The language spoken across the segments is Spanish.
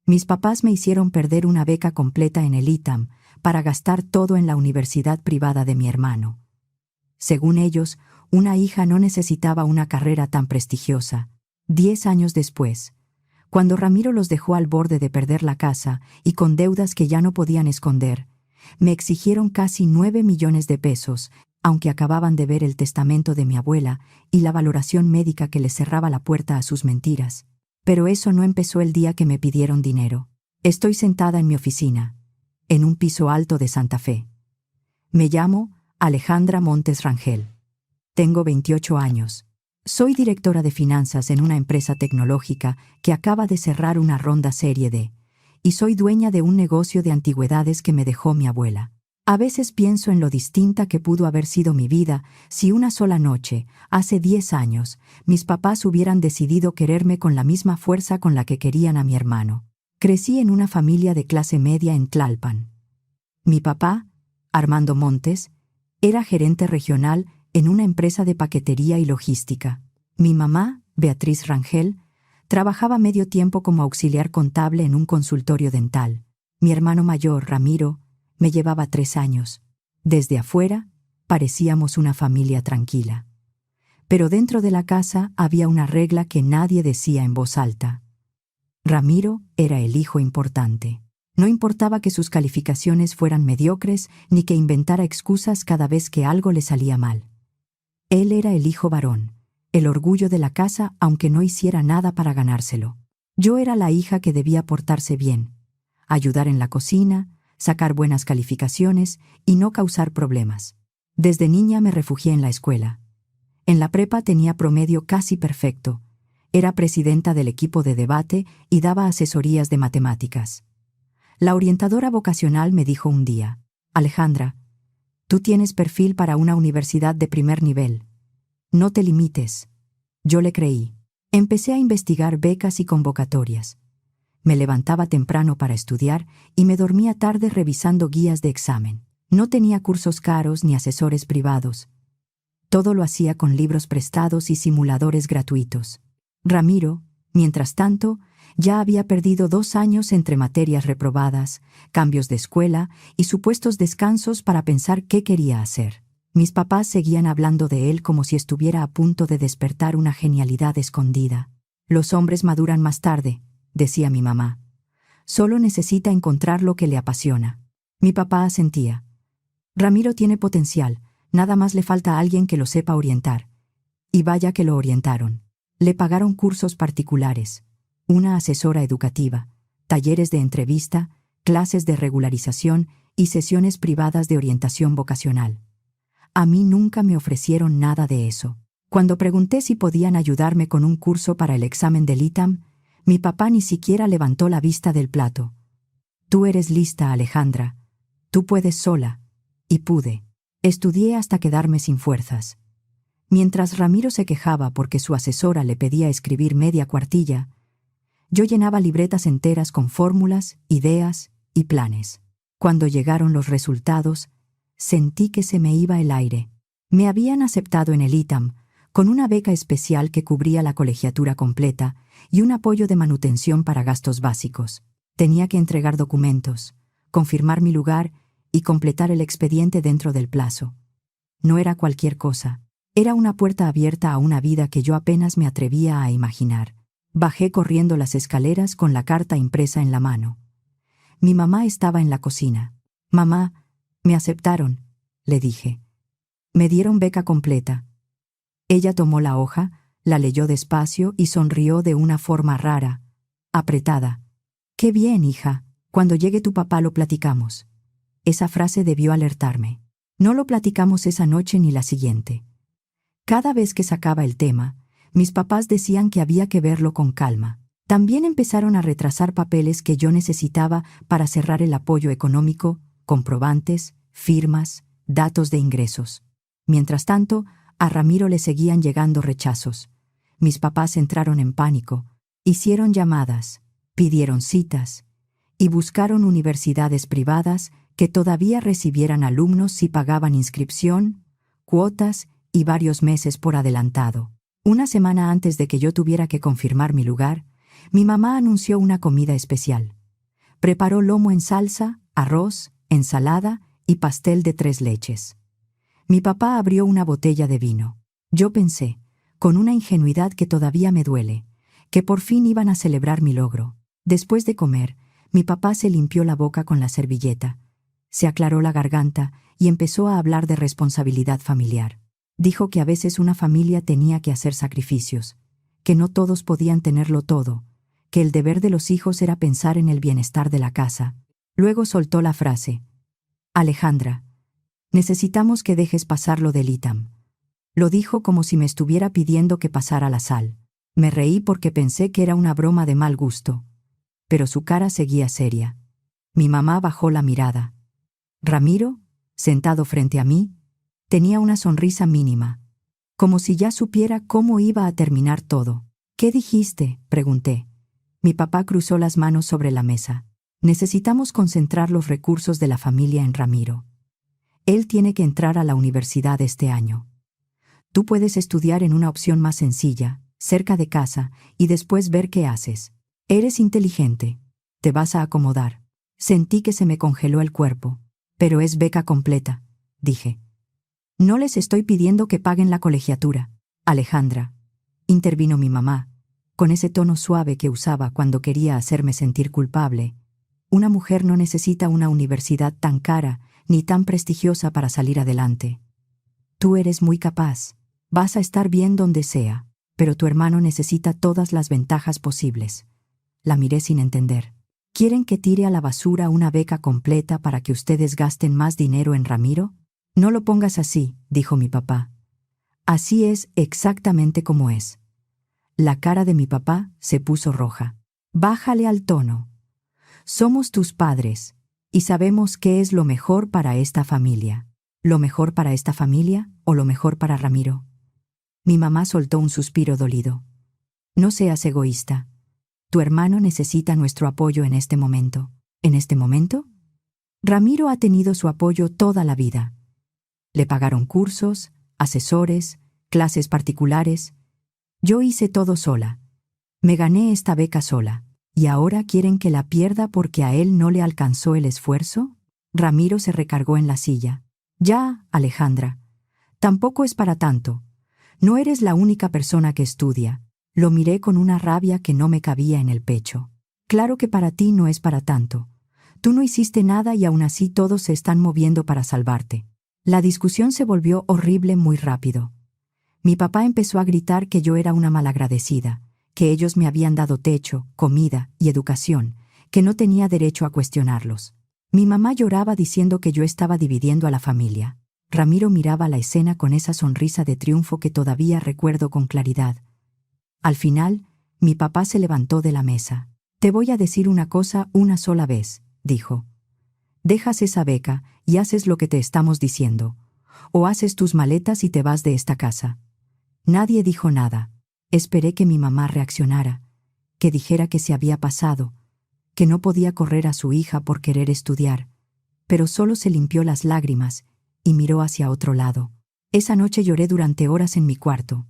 Mis papás me hicieron perder una beca completa en el ITAM para gastar todo en la universidad privada de mi hermano. Según ellos, una hija no necesitaba una carrera tan prestigiosa. 10 años después, cuando Ramiro los dejó al borde de perder la casa y con deudas que ya no podían esconder, me exigieron casi 9 millones de pesos, aunque acababan de ver el testamento de mi abuela y la valoración médica que les cerraba la puerta a sus mentiras. Pero eso no empezó el día que me pidieron dinero. Estoy sentada en mi oficina, en un piso alto de Santa Fe. Me llamo Alejandra Montes Rangel. Tengo 28 años. Soy directora de finanzas en una empresa tecnológica que acaba de cerrar una ronda Serie D, y soy dueña de un negocio de antigüedades que me dejó mi abuela. A veces pienso en lo distinta que pudo haber sido mi vida si una sola noche, hace 10 años, mis papás hubieran decidido quererme con la misma fuerza con la que querían a mi hermano. Crecí en una familia de clase media en Tlalpan. Mi papá, Armando Montes, era gerente regional en una empresa de paquetería y logística. Mi mamá, Beatriz Rangel, trabajaba medio tiempo como auxiliar contable en un consultorio dental. Mi hermano mayor, Ramiro, me llevaba 3 años. Desde afuera, parecíamos una familia tranquila. Pero dentro de la casa había una regla que nadie decía en voz alta. Ramiro era el hijo importante. No importaba que sus calificaciones fueran mediocres ni que inventara excusas cada vez que algo le salía mal. Él era el hijo varón, el orgullo de la casa aunque no hiciera nada para ganárselo. Yo era la hija que debía portarse bien, ayudar en la cocina, sacar buenas calificaciones y no causar problemas. Desde niña me refugié en la escuela. En la prepa tenía promedio casi perfecto. Era presidenta del equipo de debate y daba asesorías de matemáticas. La orientadora vocacional me dijo un día: Alejandra, tú tienes perfil para una universidad de primer nivel. No te limites. Yo le creí. Empecé a investigar becas y convocatorias. Me levantaba temprano para estudiar y me dormía tarde revisando guías de examen. No tenía cursos caros ni asesores privados. Todo lo hacía con libros prestados y simuladores gratuitos. Ramiro, mientras tanto, ya había perdido 2 años entre materias reprobadas, cambios de escuela y supuestos descansos para pensar qué quería hacer. Mis papás seguían hablando de él como si estuviera a punto de despertar una genialidad escondida. Los hombres maduran más tarde, decía mi mamá. Solo necesita encontrar lo que le apasiona. Mi papá asentía. Ramiro tiene potencial, nada más le falta a alguien que lo sepa orientar. Y vaya que lo orientaron. Le pagaron cursos particulares, una asesora educativa, talleres de entrevista, clases de regularización y sesiones privadas de orientación vocacional. A mí nunca me ofrecieron nada de eso. Cuando pregunté si podían ayudarme con un curso para el examen del ITAM, mi papá ni siquiera levantó la vista del plato. Tú eres lista, Alejandra. Tú puedes sola. Y pude. Estudié hasta quedarme sin fuerzas. Mientras Ramiro se quejaba porque su asesora le pedía escribir media cuartilla, yo llenaba libretas enteras con fórmulas, ideas y planes. Cuando llegaron los resultados, sentí que se me iba el aire. Me habían aceptado en el ITAM, con una beca especial que cubría la colegiatura completa y un apoyo de manutención para gastos básicos. Tenía que entregar documentos, confirmar mi lugar y completar el expediente dentro del plazo. No era cualquier cosa. Era una puerta abierta a una vida que yo apenas me atrevía a imaginar. Bajé corriendo las escaleras con la carta impresa en la mano. Mi mamá estaba en la cocina. «Mamá, me aceptaron», le dije. «Me dieron beca completa». Ella tomó la hoja, la leyó despacio y sonrió de una forma rara, apretada. «Qué bien, hija. Cuando llegue tu papá lo platicamos». Esa frase debió alertarme. No lo platicamos esa noche ni la siguiente. Cada vez que sacaba el tema, mis papás decían que había que verlo con calma. También empezaron a retrasar papeles que yo necesitaba para cerrar el apoyo económico, comprobantes, firmas, datos de ingresos. Mientras tanto, a Ramiro le seguían llegando rechazos. Mis papás entraron en pánico, hicieron llamadas, pidieron citas y buscaron universidades privadas que todavía recibieran alumnos si pagaban inscripción, cuotas y varios meses por adelantado. Una semana antes de que yo tuviera que confirmar mi lugar, Mi mamá anunció una comida especial. Preparó lomo en salsa, arroz, ensalada y pastel de 3 leches. Mi papá abrió una botella de vino. Yo pensé, con una ingenuidad que todavía me duele, que por fin iban a celebrar mi logro. Después de comer, mi papá se limpió la boca con la servilleta, se aclaró la garganta y empezó a hablar de responsabilidad familiar. Dijo que a veces una familia tenía que hacer sacrificios, que no todos podían tenerlo todo, que el deber de los hijos era pensar en el bienestar de la casa. Luego soltó la frase: Alejandra, necesitamos que dejes pasar lo del ITAM. Lo dijo como si me estuviera pidiendo que pasara la sal. Me reí porque pensé que era una broma de mal gusto. Pero su cara seguía seria. Mi mamá bajó la mirada. Ramiro, sentado frente a mí, tenía una sonrisa mínima, como si ya supiera cómo iba a terminar todo. ¿Qué dijiste?, pregunté. Mi papá cruzó las manos sobre la mesa. Necesitamos concentrar los recursos de la familia en Ramiro. Él tiene que entrar a la universidad este año. Tú puedes estudiar en una opción más sencilla, cerca de casa, y después ver qué haces. Eres inteligente. Te vas a acomodar. Sentí que se me congeló el cuerpo. Pero es beca completa, dije. No les estoy pidiendo que paguen la colegiatura. Alejandra, intervino mi mamá, con ese tono suave que usaba cuando quería hacerme sentir culpable. Una mujer no necesita una universidad tan cara ni tan prestigiosa para salir adelante. Tú eres muy capaz. Vas a estar bien donde sea, pero tu hermano necesita todas las ventajas posibles. La miré sin entender. ¿Quieren que tire a la basura una beca completa para que ustedes gasten más dinero en Ramiro? No lo pongas así, dijo mi papá. Así es exactamente como es. La cara de mi papá se puso roja. Bájale al tono. Somos tus padres, y sabemos qué es lo mejor para esta familia. ¿Lo mejor para esta familia o lo mejor para Ramiro? Mi mamá soltó un suspiro dolido. No seas egoísta. Tu hermano necesita nuestro apoyo en este momento. ¿En este momento? Ramiro ha tenido su apoyo toda la vida. Le pagaron cursos, asesores, clases particulares. Yo hice todo sola. Me gané esta beca sola. ¿Y ahora quieren que la pierda porque a él no le alcanzó el esfuerzo? Ramiro se recargó en la silla. Ya, Alejandra. Tampoco es para tanto. No eres la única persona que estudia. Lo miré con una rabia que no me cabía en el pecho. Claro que para ti no es para tanto. Tú no hiciste nada y aún así todos se están moviendo para salvarte. La discusión se volvió horrible muy rápido. Mi papá empezó a gritar que yo era una malagradecida, que ellos me habían dado techo, comida y educación, que no tenía derecho a cuestionarlos. Mi mamá lloraba diciendo que yo estaba dividiendo a la familia. Ramiro miraba la escena con esa sonrisa de triunfo que todavía recuerdo con claridad. Al final, mi papá se levantó de la mesa. Te voy a decir una cosa una sola vez, dijo. Dejas esa beca y haces lo que te estamos diciendo. O haces tus maletas y te vas de esta casa. Nadie dijo nada. Esperé que mi mamá reaccionara, que dijera que se había pasado, que no podía correr a su hija por querer estudiar, pero solo se limpió las lágrimas y miró hacia otro lado. Esa noche lloré durante horas en mi cuarto.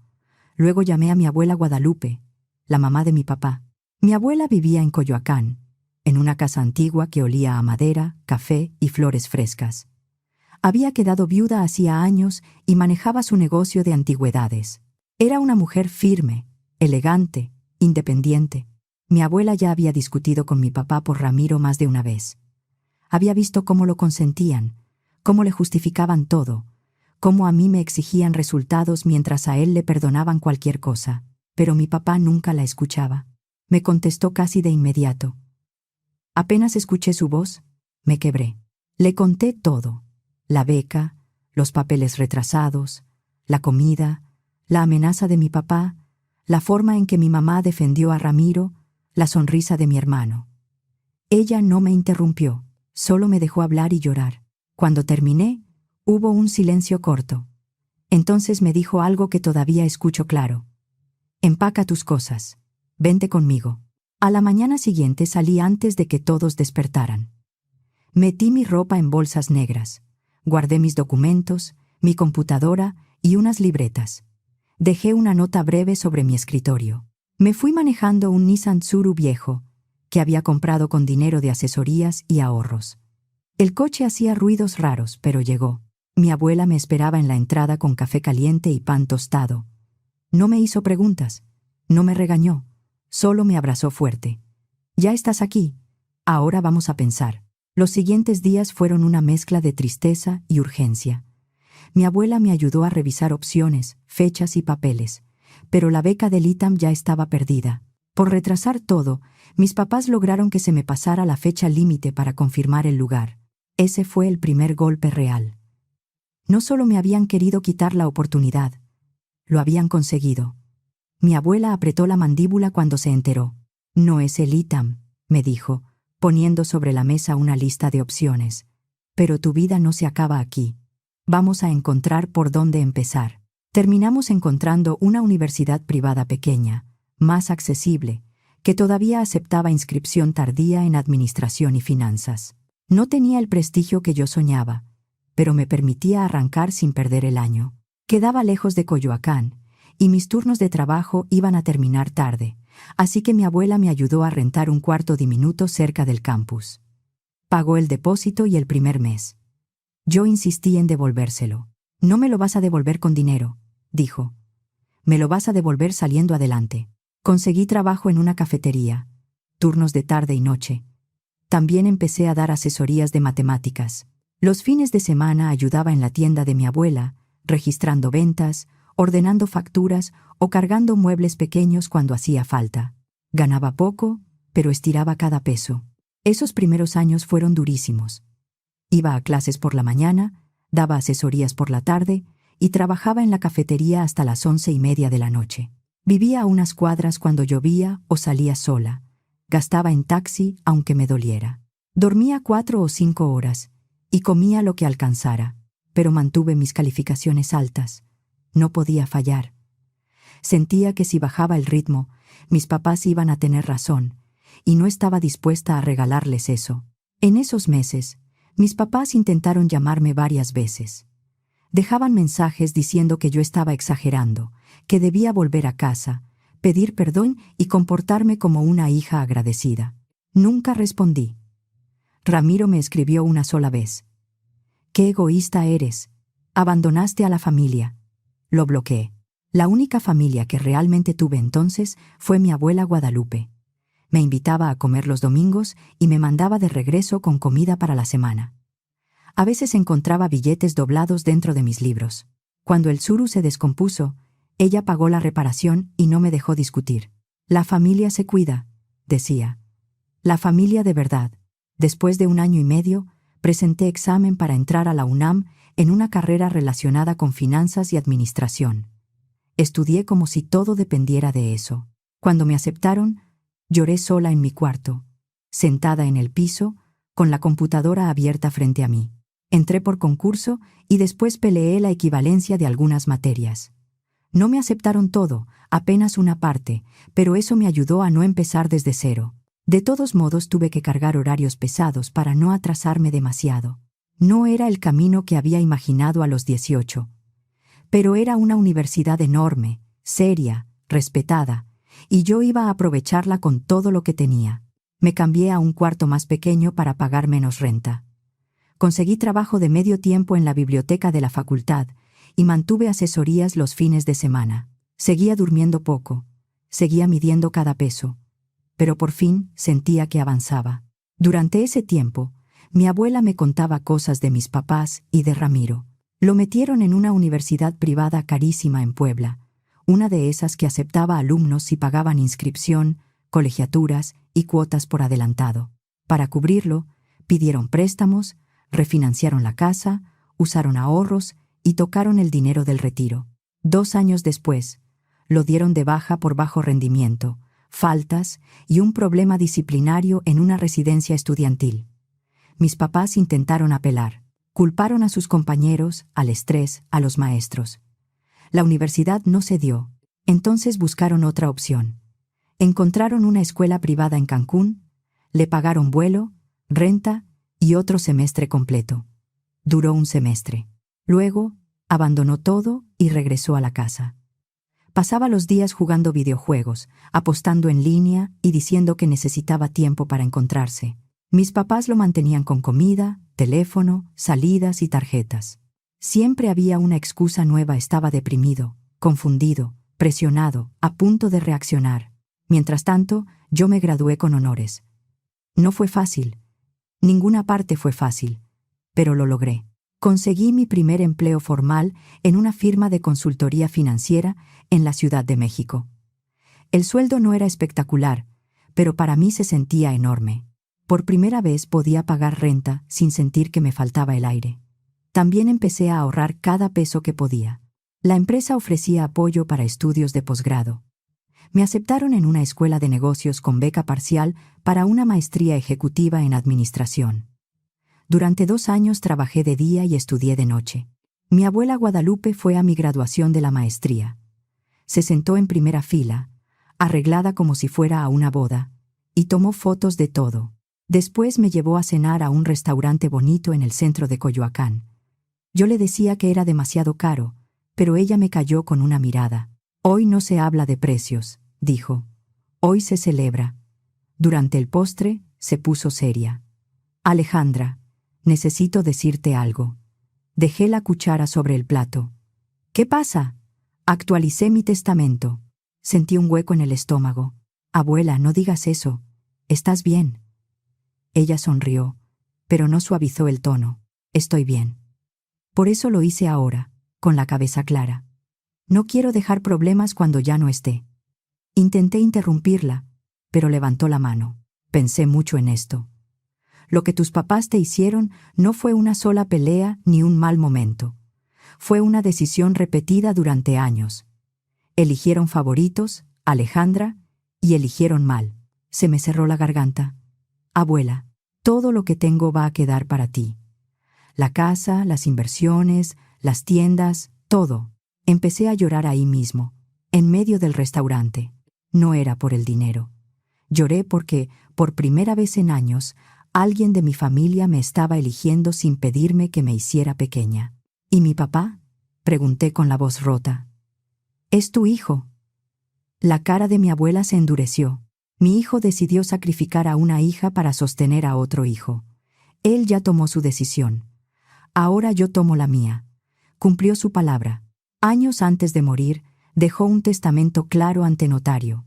Luego llamé a mi abuela Guadalupe, la mamá de mi papá. Mi abuela vivía en Coyoacán, en una casa antigua que olía a madera, café y flores frescas. Había quedado viuda hacía años y manejaba su negocio de antigüedades. Era una mujer firme, elegante, independiente. Mi abuela ya había discutido con mi papá por Ramiro más de una vez. Había visto cómo lo consentían, cómo le justificaban todo, cómo a mí me exigían resultados mientras a él le perdonaban cualquier cosa. Pero mi papá nunca la escuchaba. Me contestó casi de inmediato. Apenas escuché su voz, me quebré. Le conté todo: la beca, los papeles retrasados, la comida, la amenaza de mi papá, la forma en que mi mamá defendió a Ramiro, la sonrisa de mi hermano. Ella no me interrumpió, solo me dejó hablar y llorar. Cuando terminé, hubo un silencio corto. Entonces me dijo algo que todavía escucho claro. Empaca tus cosas. Vente conmigo. A la mañana siguiente salí antes de que todos despertaran. Metí mi ropa en bolsas negras. Guardé mis documentos, mi computadora y unas libretas. Dejé una nota breve sobre mi escritorio. Me fui manejando un Nissan Tsuru viejo, que había comprado con dinero de asesorías y ahorros. El coche hacía ruidos raros, pero llegó. Mi abuela me esperaba en la entrada con café caliente y pan tostado. No me hizo preguntas, no me regañó, solo me abrazó fuerte. «Ya estás aquí, ahora vamos a pensar». Los siguientes días fueron una mezcla de tristeza y urgencia. Mi abuela me ayudó a revisar opciones, fechas y papeles, pero la beca del ITAM ya estaba perdida. Por retrasar todo, mis papás lograron que se me pasara la fecha límite para confirmar el lugar. Ese fue el primer golpe real. No solo me habían querido quitar la oportunidad, lo habían conseguido. Mi abuela apretó la mandíbula cuando se enteró. «No es el ITAM», me dijo, poniendo sobre la mesa una lista de opciones. «Pero tu vida no se acaba aquí. Vamos a encontrar por dónde empezar». Terminamos encontrando una universidad privada pequeña, más accesible, que todavía aceptaba inscripción tardía en administración y finanzas. No tenía el prestigio que yo soñaba, pero me permitía arrancar sin perder el año. Quedaba lejos de Coyoacán, y mis turnos de trabajo iban a terminar tarde, así que mi abuela me ayudó a rentar un cuarto diminuto cerca del campus. Pagó el depósito y el primer mes. Yo insistí en devolvérselo. «No me lo vas a devolver con dinero», dijo. «Me lo vas a devolver saliendo adelante». Conseguí trabajo en una cafetería, turnos de tarde y noche. También empecé a dar asesorías de matemáticas. Los fines de semana ayudaba en la tienda de mi abuela, registrando ventas, ordenando facturas o cargando muebles pequeños cuando hacía falta. Ganaba poco, pero estiraba cada peso. Esos primeros años fueron durísimos. Iba a clases por la mañana, daba asesorías por la tarde y trabajaba en la cafetería hasta las 11:30 de la noche. Vivía a unas cuadras cuando llovía o salía sola. Gastaba en taxi aunque me doliera. Dormía 4 o 5 horas y comía lo que alcanzara, pero mantuve mis calificaciones altas. No podía fallar. Sentía que si bajaba el ritmo, mis papás iban a tener razón, y no estaba dispuesta a regalarles eso. En esos meses, mis papás intentaron llamarme varias veces. Dejaban mensajes diciendo que yo estaba exagerando, que debía volver a casa, pedir perdón y comportarme como una hija agradecida. Nunca respondí. Ramiro me escribió una sola vez. «Qué egoísta eres. Abandonaste a la familia». Lo bloqueé. La única familia que realmente tuve entonces fue mi abuela Guadalupe. Me invitaba a comer los domingos y me mandaba de regreso con comida para la semana. A veces encontraba billetes doblados dentro de mis libros. Cuando el Tsuru se descompuso, ella pagó la reparación y no me dejó discutir. «La familia se cuida», decía. «La familia de verdad». Después de 1 año y medio, presenté examen para entrar a la UNAM en una carrera relacionada con finanzas y administración. Estudié como si todo dependiera de eso. Cuando me aceptaron, lloré sola en mi cuarto, sentada en el piso, con la computadora abierta frente a mí. Entré por concurso y después peleé la equivalencia de algunas materias. No me aceptaron todo, apenas una parte, pero eso me ayudó a no empezar desde cero. De todos modos tuve que cargar horarios pesados para no atrasarme demasiado. No era el camino que había imaginado a los 18. Pero era una universidad enorme, seria, respetada, y yo iba a aprovecharla con todo lo que tenía. Me cambié a un cuarto más pequeño para pagar menos renta. Conseguí trabajo de medio tiempo en la biblioteca de la facultad y mantuve asesorías los fines de semana. Seguía durmiendo poco, seguía midiendo cada peso, pero por fin sentía que avanzaba. Durante ese tiempo, mi abuela me contaba cosas de mis papás y de Ramiro. Lo metieron en una universidad privada carísima en Puebla, una de esas que aceptaba alumnos si pagaban inscripción, colegiaturas y cuotas por adelantado. Para cubrirlo, pidieron préstamos, refinanciaron la casa, usaron ahorros y tocaron el dinero del retiro. 2 años después, lo dieron de baja por bajo rendimiento, faltas y un problema disciplinario en una residencia estudiantil. Mis papás intentaron apelar. Culparon a sus compañeros, al estrés, a los maestros. La universidad no cedió. Entonces buscaron otra opción. Encontraron una escuela privada en Cancún, le pagaron vuelo, renta y otro semestre completo. Duró un semestre. Luego, abandonó todo y regresó a la casa. Pasaba los días jugando videojuegos, apostando en línea y diciendo que necesitaba tiempo para encontrarse. Mis papás lo mantenían con comida, teléfono, salidas y tarjetas. Siempre había una excusa nueva. Estaba deprimido, confundido, presionado, a punto de reaccionar. Mientras tanto, yo me gradué con honores. No fue fácil. Ninguna parte fue fácil. Pero lo logré. Conseguí mi primer empleo formal en una firma de consultoría financiera en la Ciudad de México. El sueldo no era espectacular, pero para mí se sentía enorme. Por primera vez podía pagar renta sin sentir que me faltaba el aire. También empecé a ahorrar cada peso que podía. La empresa ofrecía apoyo para estudios de posgrado. Me aceptaron en una escuela de negocios con beca parcial para una maestría ejecutiva en administración. Durante 2 años trabajé de día y estudié de noche. Mi abuela Guadalupe fue a mi graduación de la maestría. Se sentó en primera fila, arreglada como si fuera a una boda, y tomó fotos de todo. Después me llevó a cenar a un restaurante bonito en el centro de Coyoacán. Yo le decía que era demasiado caro, pero ella me calló con una mirada. Hoy no se habla de precios, dijo. Hoy se celebra. Durante el postre, se puso seria. Alejandra, necesito decirte algo. Dejé la cuchara sobre el plato. ¿Qué pasa? Actualicé mi testamento. Sentí un hueco en el estómago. Abuela, no digas eso. ¿Estás bien? Ella sonrió, pero no suavizó el tono. Estoy bien. Por eso lo hice ahora, con la cabeza clara. No quiero dejar problemas cuando ya no esté. Intenté interrumpirla, pero levantó la mano. Pensé mucho en esto. Lo que tus papás te hicieron no fue una sola pelea ni un mal momento. Fue una decisión repetida durante años. Eligieron favoritos, Alejandra, y eligieron mal. Se me cerró la garganta. Abuela, todo lo que tengo va a quedar para ti. La casa, las inversiones, las tiendas, todo. Empecé a llorar ahí mismo, en medio del restaurante. No era por el dinero. Lloré porque, por primera vez en años, alguien de mi familia me estaba eligiendo sin pedirme que me hiciera pequeña. ¿Y mi papá? Pregunté con la voz rota. Es tu hijo. La cara de mi abuela se endureció. Mi hijo decidió sacrificar a una hija para sostener a otro hijo. Él ya tomó su decisión. Ahora yo tomo la mía. Cumplió su palabra. Años antes de morir, dejó un testamento claro ante notario.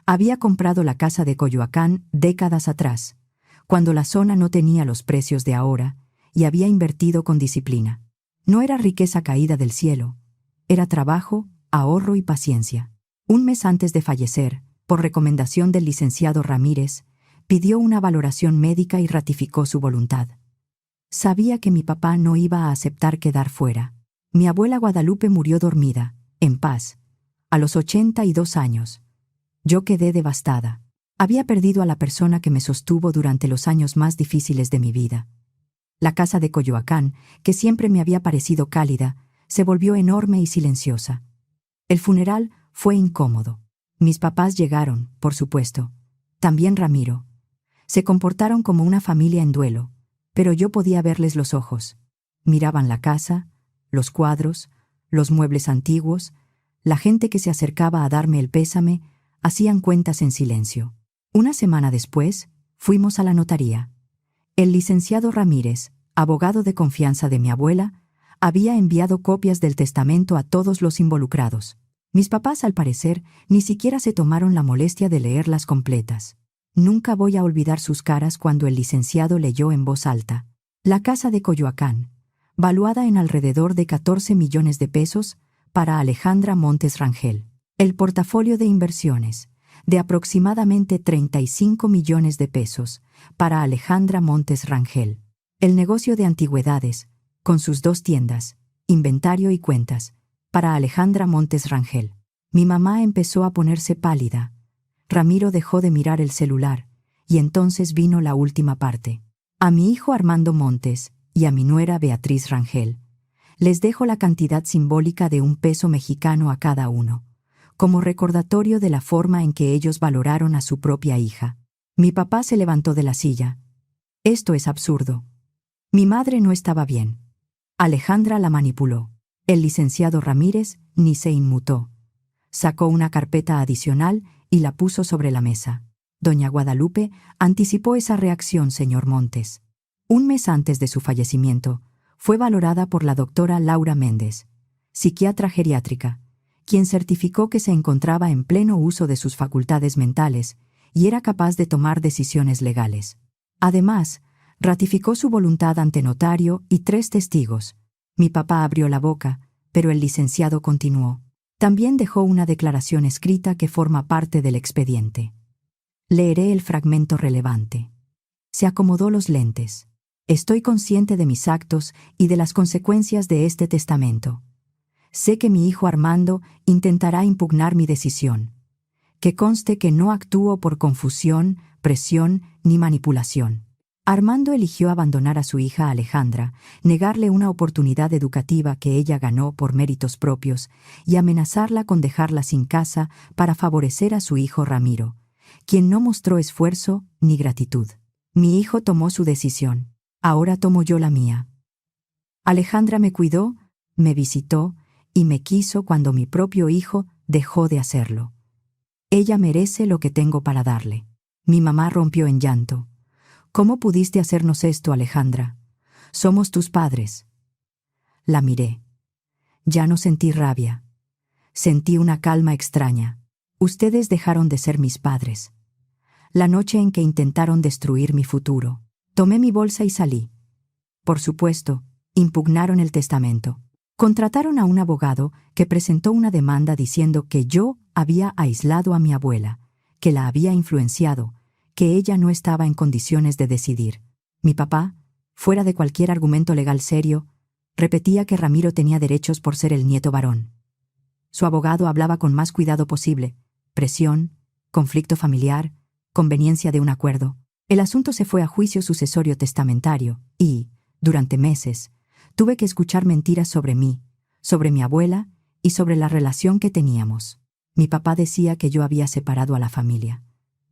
Había comprado la casa de Coyoacán décadas atrás, cuando la zona no tenía los precios de ahora, y había invertido con disciplina. No era riqueza caída del cielo, era trabajo, ahorro y paciencia. Un mes antes de fallecer, por recomendación del licenciado Ramírez, pidió una valoración médica y ratificó su voluntad. Sabía que mi papá no iba a aceptar quedar fuera. Mi abuela Guadalupe murió dormida, en paz, a los 82 años. Yo quedé devastada. Había perdido a la persona que me sostuvo durante los años más difíciles de mi vida. La casa de Coyoacán, que siempre me había parecido cálida, se volvió enorme y silenciosa. El funeral fue incómodo. Mis papás llegaron, por supuesto. También Ramiro. Se comportaron como una familia en duelo, pero yo podía verles los ojos. Miraban la casa, los cuadros, los muebles antiguos, la gente que se acercaba a darme el pésame, hacían cuentas en silencio. Una semana después, fuimos a la notaría. El licenciado Ramírez, abogado de confianza de mi abuela, había enviado copias del testamento a todos los involucrados. Mis papás, al parecer, ni siquiera se tomaron la molestia de leerlas completas. Nunca voy a olvidar sus caras cuando el licenciado leyó en voz alta: la casa de Coyoacán, valuada en alrededor de 14 millones de pesos, para Alejandra Montes Rangel. El portafolio de inversiones, de aproximadamente 35 millones de pesos, para Alejandra Montes Rangel. El negocio de antigüedades, con sus 2 tiendas, inventario y cuentas, para Alejandra Montes Rangel. Mi mamá empezó a ponerse pálida. Ramiro dejó de mirar el celular, y entonces vino la última parte. A mi hijo Armando Montes y a mi nuera Beatriz Rangel les dejo la cantidad simbólica de $1 mexicano a cada uno, como recordatorio de la forma en que ellos valoraron a su propia hija. Mi papá se levantó de la silla. Esto es absurdo. Mi madre no estaba bien. Alejandra la manipuló. El licenciado Ramírez ni se inmutó. Sacó una carpeta adicional y la puso sobre la mesa. Doña Guadalupe anticipó esa reacción, señor Montes. Un mes antes de su fallecimiento, fue valorada por la doctora Laura Méndez, psiquiatra geriátrica, quien certificó que se encontraba en pleno uso de sus facultades mentales y era capaz de tomar decisiones legales. Además, ratificó su voluntad ante notario y 3 testigos. Mi papá abrió la boca, pero el licenciado continuó. También dejó una declaración escrita que forma parte del expediente. Leeré el fragmento relevante. Se acomodó los lentes. Estoy consciente de mis actos y de las consecuencias de este testamento. Sé que mi hijo Armando intentará impugnar mi decisión. Que conste que no actúo por confusión, presión ni manipulación. Armando eligió abandonar a su hija Alejandra, negarle una oportunidad educativa que ella ganó por méritos propios y amenazarla con dejarla sin casa para favorecer a su hijo Ramiro, quien no mostró esfuerzo ni gratitud. Mi hijo tomó su decisión. Ahora tomo yo la mía. Alejandra me cuidó, me visitó y me quiso cuando mi propio hijo dejó de hacerlo. Ella merece lo que tengo para darle. Mi mamá rompió en llanto. ¿Cómo pudiste hacernos esto, Alejandra? Somos tus padres. La miré. Ya no sentí rabia. Sentí una calma extraña. Ustedes dejaron de ser mis padres. La noche en que intentaron destruir mi futuro. Tomé mi bolsa y salí. Por supuesto, impugnaron el testamento. Contrataron a un abogado que presentó una demanda diciendo que yo había aislado a mi abuela, que la había influenciado, que ella no estaba en condiciones de decidir. Mi papá, fuera de cualquier argumento legal serio, repetía que Ramiro tenía derechos por ser el nieto varón. Su abogado hablaba con más cuidado posible: presión, conflicto familiar, conveniencia de un acuerdo. El asunto se fue a juicio sucesorio testamentario y, durante meses, tuve que escuchar mentiras sobre mí, sobre mi abuela y sobre la relación que teníamos. Mi papá decía que yo había separado a la familia.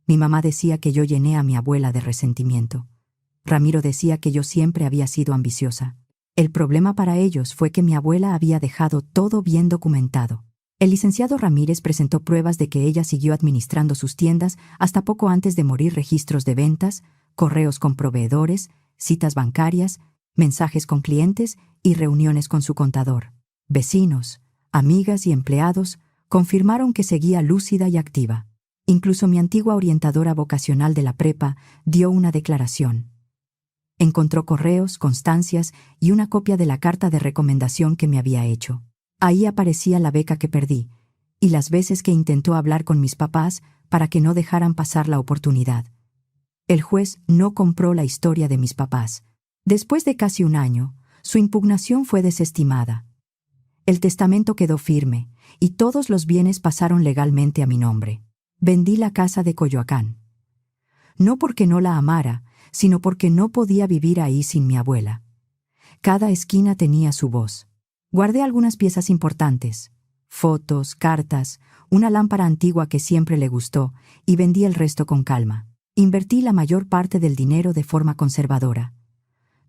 Mi mamá decía que yo llené a mi abuela de resentimiento. Ramiro decía que yo siempre había sido ambiciosa. El problema para ellos fue que mi abuela había dejado todo bien documentado. El licenciado Ramírez presentó pruebas de que ella siguió administrando sus tiendas hasta poco antes de morir: registros de ventas, correos con proveedores, citas bancarias, mensajes con clientes y reuniones con su contador. Vecinos, amigas y empleados confirmaron que seguía lúcida y activa. Incluso mi antigua orientadora vocacional de la prepa dio una declaración. Encontró correos, constancias y una copia de la carta de recomendación que me había hecho. Ahí aparecía la beca que perdí y las veces que intentó hablar con mis papás para que no dejaran pasar la oportunidad. El juez no compró la historia de mis papás. Después de casi un año, su impugnación fue desestimada. El testamento quedó firme y todos los bienes pasaron legalmente a mi nombre. Vendí la casa de Coyoacán. No porque no la amara, sino porque no podía vivir ahí sin mi abuela. Cada esquina tenía su voz. Guardé algunas piezas importantes: fotos, cartas, una lámpara antigua que siempre le gustó, y vendí el resto con calma. Invertí la mayor parte del dinero de forma conservadora.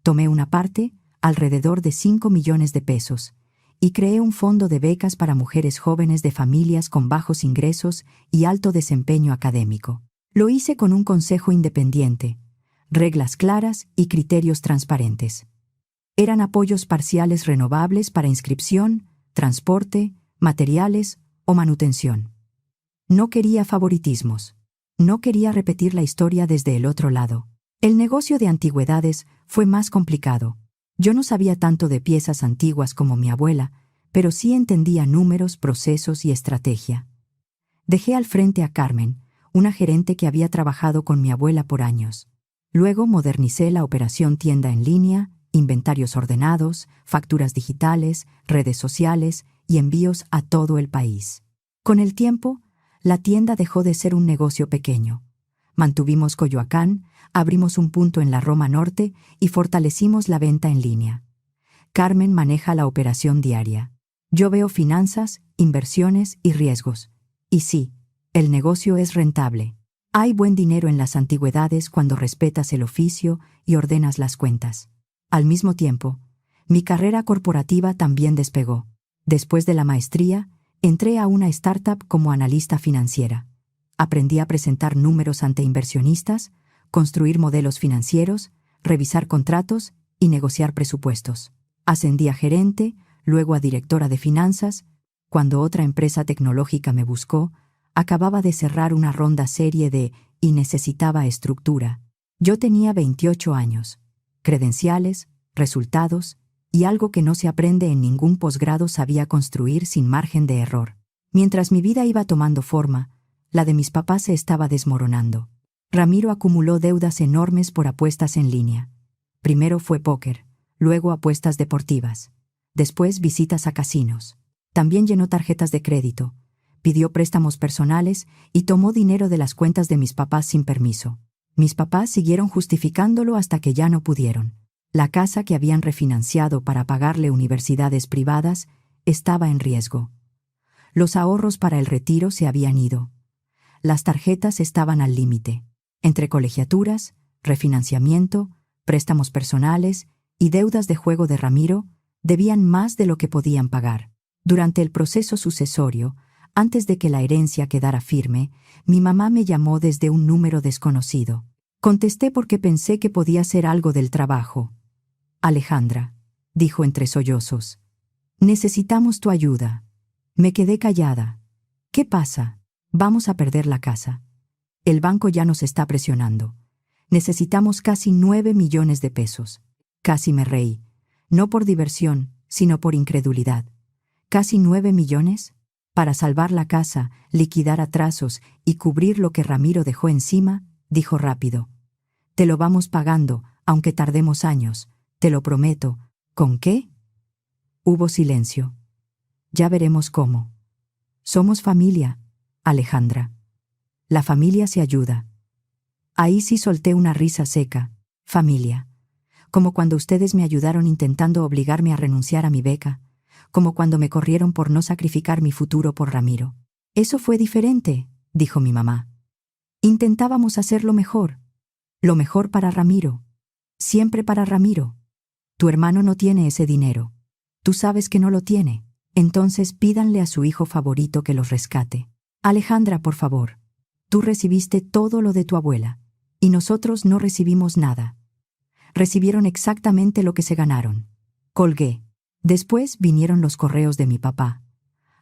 Tomé una parte, alrededor de 5 millones de pesos, y creé un fondo de becas para mujeres jóvenes de familias con bajos ingresos y alto desempeño académico. Lo hice con un consejo independiente, reglas claras y criterios transparentes. Eran apoyos parciales renovables para inscripción, transporte, materiales o manutención. No quería favoritismos. No quería repetir la historia desde el otro lado. El negocio de antigüedades fue más complicado. Yo no sabía tanto de piezas antiguas como mi abuela, pero sí entendía números, procesos y estrategia. Dejé al frente a Carmen, una gerente que había trabajado con mi abuela por años. Luego modernicé la operación tienda en línea, inventarios ordenados, facturas digitales, redes sociales y envíos a todo el país. Con el tiempo, la tienda dejó de ser un negocio pequeño. Mantuvimos Coyoacán, abrimos un punto en la Roma Norte y fortalecimos la venta en línea. Carmen maneja la operación diaria. Yo veo finanzas, inversiones y riesgos. Y sí, el negocio es rentable. Hay buen dinero en las antigüedades cuando respetas el oficio y ordenas las cuentas. Al mismo tiempo, mi carrera corporativa también despegó. Después de la maestría, Entré a una startup como analista financiera. Aprendí a presentar números ante inversionistas, construir modelos financieros, revisar contratos y negociar presupuestos. Ascendí a gerente, luego a directora de finanzas. Cuando otra empresa tecnológica me buscó, acababa de cerrar una ronda serie y necesitaba estructura. Yo tenía 28 años, credenciales, resultados y algo que no se aprende en ningún posgrado sabía construir sin margen de error. Mientras mi vida iba tomando forma, la de mis papás se estaba desmoronando. Ramiro acumuló deudas enormes por apuestas en línea. Primero fue póker, luego apuestas deportivas, después visitas a casinos. También llenó tarjetas de crédito, pidió préstamos personales y tomó dinero de las cuentas de mis papás sin permiso. Mis papás siguieron justificándolo hasta que ya no pudieron. La casa que habían refinanciado para pagarle universidades privadas estaba en riesgo. Los ahorros para el retiro se habían ido. Las tarjetas estaban al límite. Entre colegiaturas, refinanciamiento, préstamos personales y deudas de juego de Ramiro, debían más de lo que podían pagar. Durante el proceso sucesorio, antes de que la herencia quedara firme, mi mamá me llamó desde un número desconocido. Contesté porque pensé que podía ser algo del trabajo. Alejandra, dijo entre sollozos, necesitamos tu ayuda. Me quedé callada. ¿Qué pasa? Vamos a perder la casa. El banco ya nos está presionando. Necesitamos casi 9 millones de pesos. Casi me reí. No por diversión, sino por incredulidad. ¿Casi 9 millones? Para salvar la casa, liquidar atrasos y cubrir lo que Ramiro dejó encima, dijo rápido. Te lo vamos pagando, aunque tardemos años. Te lo prometo. ¿Con qué? Hubo silencio. Ya veremos cómo. Somos familia, Alejandra. La familia se ayuda. Ahí sí solté una risa seca. Familia. Como cuando ustedes me ayudaron intentando obligarme a renunciar a mi beca. Como cuando me corrieron por no sacrificar mi futuro por Ramiro. Eso fue diferente, dijo mi mamá. Intentábamos hacerlo mejor. Lo mejor para Ramiro. Siempre para Ramiro. Tu hermano no tiene ese dinero. Tú sabes que no lo tiene. Entonces pídanle a su hijo favorito que los rescate. Alejandra, por favor. Tú recibiste todo lo de tu abuela. Y nosotros no recibimos nada. Recibieron exactamente lo que se ganaron. Colgué. Después vinieron los correos de mi papá.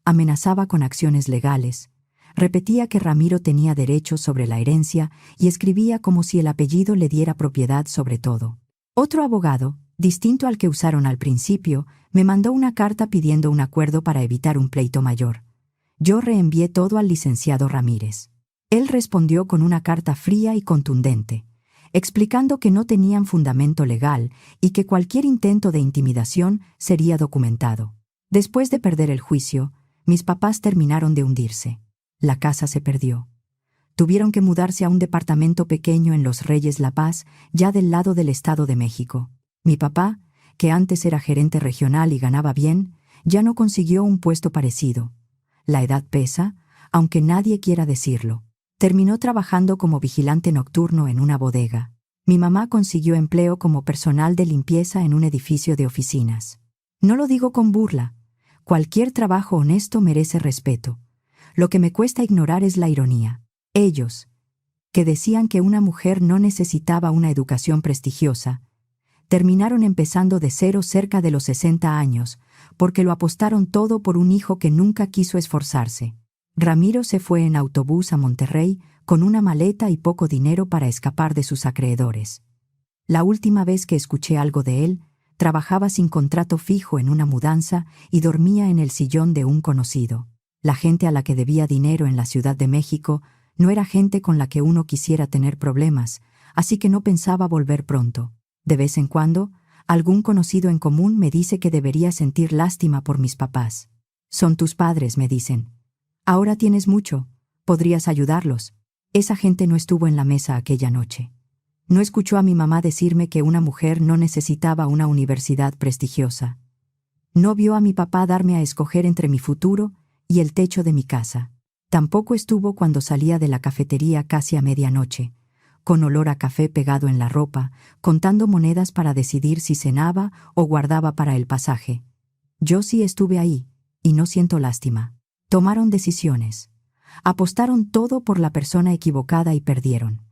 Amenazaba con acciones legales. Repetía que Ramiro tenía derechos sobre la herencia y escribía como si el apellido le diera propiedad sobre todo. Otro abogado, distinto al que usaron al principio, me mandó una carta pidiendo un acuerdo para evitar un pleito mayor. Yo reenvié todo al licenciado Ramírez. Él respondió con una carta fría y contundente, explicando que no tenían fundamento legal y que cualquier intento de intimidación sería documentado. Después de perder el juicio, mis papás terminaron de hundirse. La casa se perdió. Tuvieron que mudarse a un departamento pequeño en Los Reyes La Paz, ya del lado del Estado de México. Mi papá, que antes era gerente regional y ganaba bien, ya no consiguió un puesto parecido. La edad pesa, aunque nadie quiera decirlo. Terminó trabajando como vigilante nocturno en una bodega. Mi mamá consiguió empleo como personal de limpieza en un edificio de oficinas. No lo digo con burla. Cualquier trabajo honesto merece respeto. Lo que me cuesta ignorar es la ironía. Ellos, que decían que una mujer no necesitaba una educación prestigiosa, terminaron empezando de cero cerca de los 60 años, porque lo apostaron todo por un hijo que nunca quiso esforzarse. Ramiro se fue en autobús a Monterrey con una maleta y poco dinero para escapar de sus acreedores. La última vez que escuché algo de él, trabajaba sin contrato fijo en una mudanza y dormía en el sillón de un conocido. La gente a la que debía dinero en la Ciudad de México no era gente con la que uno quisiera tener problemas, así que no pensaba volver pronto. De vez en cuando, algún conocido en común me dice que debería sentir lástima por mis papás. Son tus padres, me dicen. Ahora tienes mucho, podrías ayudarlos. Esa gente no estuvo en la mesa aquella noche. No escuchó a mi mamá decirme que una mujer no necesitaba una universidad prestigiosa. No vio a mi papá darme a escoger entre mi futuro y el techo de mi casa. Tampoco estuvo cuando salía de la cafetería casi a medianoche, con olor a café pegado en la ropa, contando monedas para decidir si cenaba o guardaba para el pasaje. Yo sí estuve ahí, y no siento lástima. Tomaron decisiones. Apostaron todo por la persona equivocada y perdieron.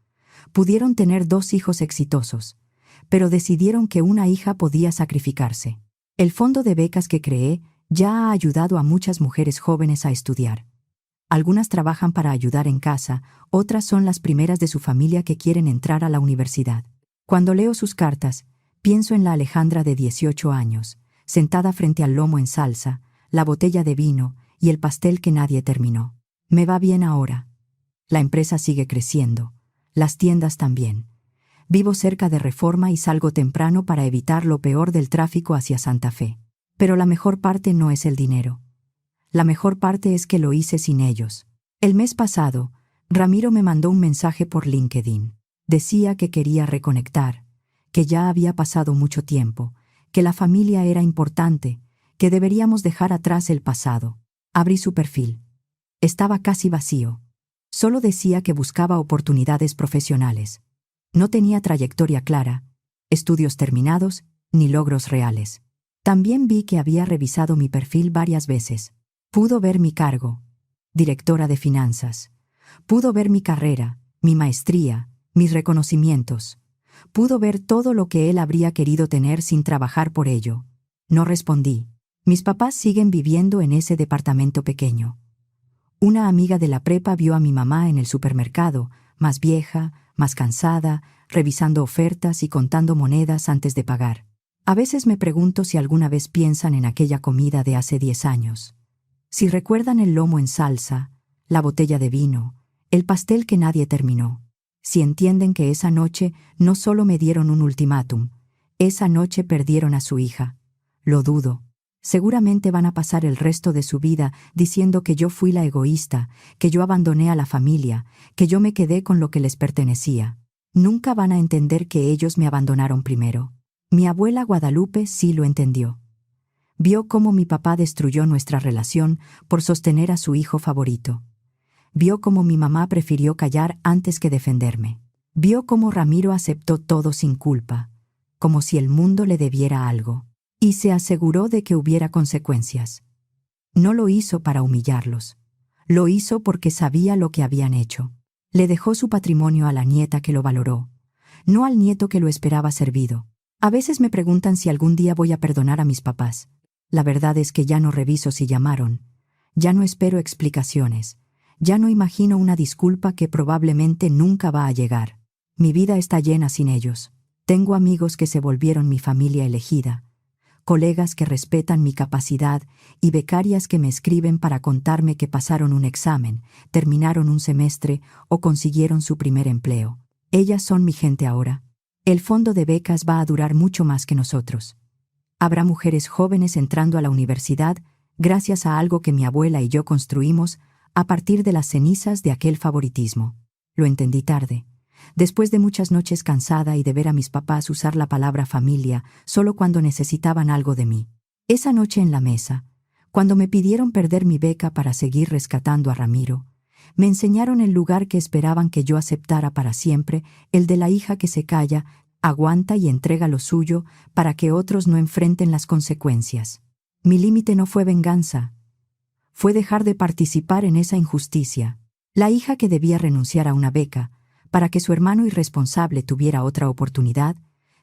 Pudieron tener 2 hijos exitosos, pero decidieron que una hija podía sacrificarse. El fondo de becas que creé ya ha ayudado a muchas mujeres jóvenes a estudiar. Algunas trabajan para ayudar en casa, otras son las primeras de su familia que quieren entrar a la universidad. Cuando leo sus cartas, pienso en la Alejandra de 18 años, sentada frente al lomo en salsa, la botella de vino y el pastel que nadie terminó. Me va bien ahora. La empresa sigue creciendo. Las tiendas también. Vivo cerca de Reforma y salgo temprano para evitar lo peor del tráfico hacia Santa Fe. Pero la mejor parte no es el dinero. La mejor parte es que lo hice sin ellos. El mes pasado, Ramiro me mandó un mensaje por LinkedIn. Decía que quería reconectar, que ya había pasado mucho tiempo, que la familia era importante, que deberíamos dejar atrás el pasado. Abrí su perfil. Estaba casi vacío. Solo decía que buscaba oportunidades profesionales. No tenía trayectoria clara, estudios terminados, ni logros reales. También vi que había revisado mi perfil varias veces. Pudo ver mi cargo, directora de finanzas. Pudo ver mi carrera, mi maestría, mis reconocimientos. Pudo ver todo lo que él habría querido tener sin trabajar por ello. No respondí. Mis papás siguen viviendo en ese departamento pequeño. Una amiga de la prepa vio a mi mamá en el supermercado, más vieja, más cansada, revisando ofertas y contando monedas antes de pagar. A veces me pregunto si alguna vez piensan en aquella comida de hace 10 años. Si recuerdan el lomo en salsa, la botella de vino, el pastel que nadie terminó. Si entienden que esa noche no solo me dieron un ultimátum, esa noche perdieron a su hija. Lo dudo. Seguramente van a pasar el resto de su vida diciendo que yo fui la egoísta, que yo abandoné a la familia, que yo me quedé con lo que les pertenecía. Nunca van a entender que ellos me abandonaron primero. Mi abuela Guadalupe sí lo entendió. Vio cómo mi papá destruyó nuestra relación por sostener a su hijo favorito. Vio cómo mi mamá prefirió callar antes que defenderme. Vio cómo Ramiro aceptó todo sin culpa, como si el mundo le debiera algo. Y se aseguró de que hubiera consecuencias. No lo hizo para humillarlos. Lo hizo porque sabía lo que habían hecho. Le dejó su patrimonio a la nieta que lo valoró, no al nieto que lo esperaba servido. A veces me preguntan si algún día voy a perdonar a mis papás. La verdad es que ya no reviso si llamaron. Ya no espero explicaciones. Ya no imagino una disculpa que probablemente nunca va a llegar. Mi vida está llena sin ellos. Tengo amigos que se volvieron mi familia elegida, colegas que respetan mi capacidad y becarias que me escriben para contarme que pasaron un examen, terminaron un semestre o consiguieron su primer empleo. Ellas son mi gente ahora. El fondo de becas va a durar mucho más que nosotros. Habrá mujeres jóvenes entrando a la universidad gracias a algo que mi abuela y yo construimos a partir de las cenizas de aquel favoritismo. Lo entendí tarde. Después de muchas noches cansada y de ver a mis papás usar la palabra familia solo cuando necesitaban algo de mí. Esa noche en la mesa, cuando me pidieron perder mi beca para seguir rescatando a Ramiro, me enseñaron el lugar que esperaban que yo aceptara para siempre, el de la hija que se calla, aguanta y entrega lo suyo para que otros no enfrenten las consecuencias. Mi límite no fue venganza. Fue dejar de participar en esa injusticia. La hija que debía renunciar a una beca para que su hermano irresponsable tuviera otra oportunidad,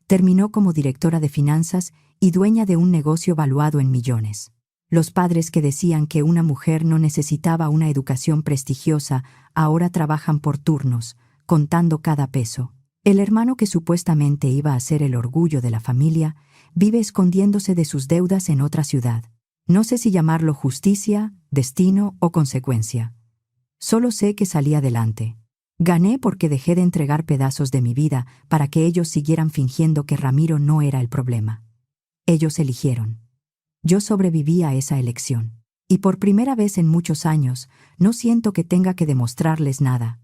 terminó como directora de finanzas y dueña de un negocio valuado en millones. Los padres que decían que una mujer no necesitaba una educación prestigiosa ahora trabajan por turnos, contando cada peso. El hermano que supuestamente iba a ser el orgullo de la familia vive escondiéndose de sus deudas en otra ciudad. No sé si llamarlo justicia, destino o consecuencia. Solo sé que salí adelante. Gané porque dejé de entregar pedazos de mi vida para que ellos siguieran fingiendo que Ramiro no era el problema. Ellos eligieron. Yo sobreviví a esa elección. Y por primera vez en muchos años, no siento que tenga que demostrarles nada.